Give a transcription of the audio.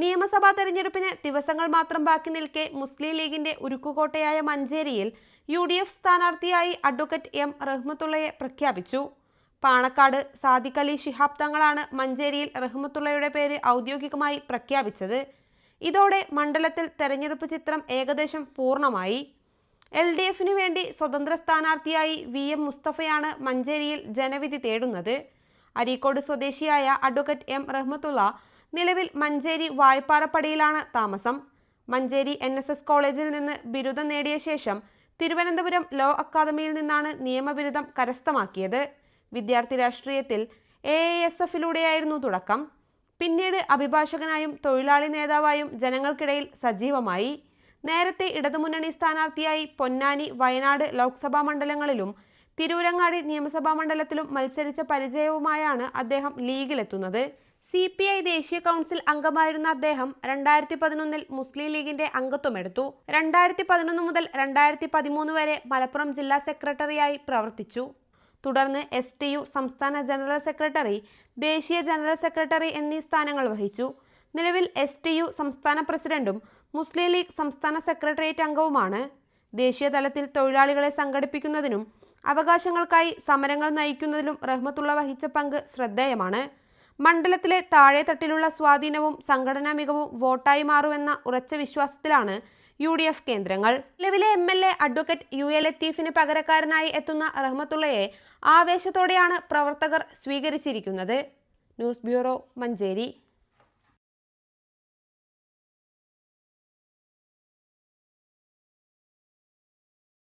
നിയമസഭാ തെരഞ്ഞെടുപ്പിന് ദിവസങ്ങൾ മാത്രം ബാക്കി നിൽക്കെ മുസ്ലിം ലീഗിന്റെ ഉരുക്കുകോട്ടയായ മഞ്ചേരിയിൽ UDF സ്ഥാനാർത്ഥിയായി അഡ്വക്കേറ്റ് M റഹ്മത്തുള്ളയെ പ്രഖ്യാപിച്ചു. പാണക്കാട് സാദിഖ് അലി ശിഹാബ് തങ്ങളാണ് മഞ്ചേരിയിൽ റഹ്മത്തുള്ളയുടെ പേര് ഔദ്യോഗികമായി പ്രഖ്യാപിച്ചത്. ഇതോടെ മണ്ഡലത്തിൽ തെരഞ്ഞെടുപ്പ് ചിത്രം ഏകദേശം പൂർണ്ണമായി. LDFിന് വേണ്ടി സ്വതന്ത്ര സ്ഥാനാർത്ഥിയായി VM മുസ്തഫയാണ് മഞ്ചേരിയിൽ ജനവിധി തേടുന്നത്. അരീക്കോട് സ്വദേശിയായ അഡ്വക്കേറ്റ് M റഹ്മത്തുള്ള നിലവിൽ മഞ്ചേരി വായ്പാറപ്പടിയിലാണ് താമസം. മഞ്ചേരി NSS കോളേജിൽ നിന്ന് ബിരുദം നേടിയ ശേഷം തിരുവനന്തപുരം ലോ അക്കാദമിയിൽ നിന്നാണ് നിയമബിരുദം കരസ്ഥമാക്കിയത്. വിദ്യാർത്ഥി രാഷ്ട്രീയത്തിൽ AISFലൂടെയായിരുന്നു തുടക്കം. പിന്നീട് അഭിഭാഷകനായും തൊഴിലാളി നേതാവായും ജനങ്ങൾക്കിടയിൽ സജീവമായി. നേരത്തെ ഇടതുമുന്നണി സ്ഥാനാർത്ഥിയായി പൊന്നാനി, വയനാട് ലോക്സഭാ മണ്ഡലങ്ങളിലും തിരൂരങ്ങാടി നിയമസഭാ മണ്ഡലത്തിലും മത്സരിച്ച പരിചയവുമായാണ് അദ്ദേഹം ലീഗിലെത്തുന്നത്. CPI ദേശീയ കൗൺസിൽ അംഗമായിരുന്ന അദ്ദേഹം 2011 മുസ്ലിം ലീഗിന്റെ അംഗത്വമെടുത്തു. 2011 മുതൽ 2013 വരെ മലപ്പുറം ജില്ലാ സെക്രട്ടറിയായി പ്രവർത്തിച്ചു. തുടർന്ന് STU സംസ്ഥാന ജനറൽ സെക്രട്ടറി, ദേശീയ ജനറൽ സെക്രട്ടറി എന്നീ സ്ഥാനങ്ങൾ വഹിച്ചു. നിലവിൽ STU സംസ്ഥാന പ്രസിഡന്റും മുസ്ലിം ലീഗ് സംസ്ഥാന സെക്രട്ടേറിയറ്റ് അംഗവുമാണ്. ദേശീയ തലത്തിൽ തൊഴിലാളികളെ സംഘടിപ്പിക്കുന്നതിനും അവകാശങ്ങൾക്കായി സമരങ്ങൾ നയിക്കുന്നതിലും റഹ്മത്തുള്ള വഹിച്ച പങ്ക് ശ്രദ്ധേയമാണ്. മണ്ഡലത്തിലെ താഴെത്തട്ടിലുള്ള സ്വാധീനവും സംഘടനാ മികവും വോട്ടായി മാറുമെന്ന ഉറച്ച വിശ്വാസത്തിലാണ് UDF കേന്ദ്രങ്ങൾ. നിലവിലെ MLA അഡ്വക്കേറ്റ് UA ലത്തീഫിന് പകരക്കാരനായി എത്തുന്ന റഹ്മത്തുള്ളയെ ആവേശത്തോടെയാണ് പ്രവർത്തകർ സ്വീകരിച്ചിരിക്കുന്നത്. News bureau, Manjeri.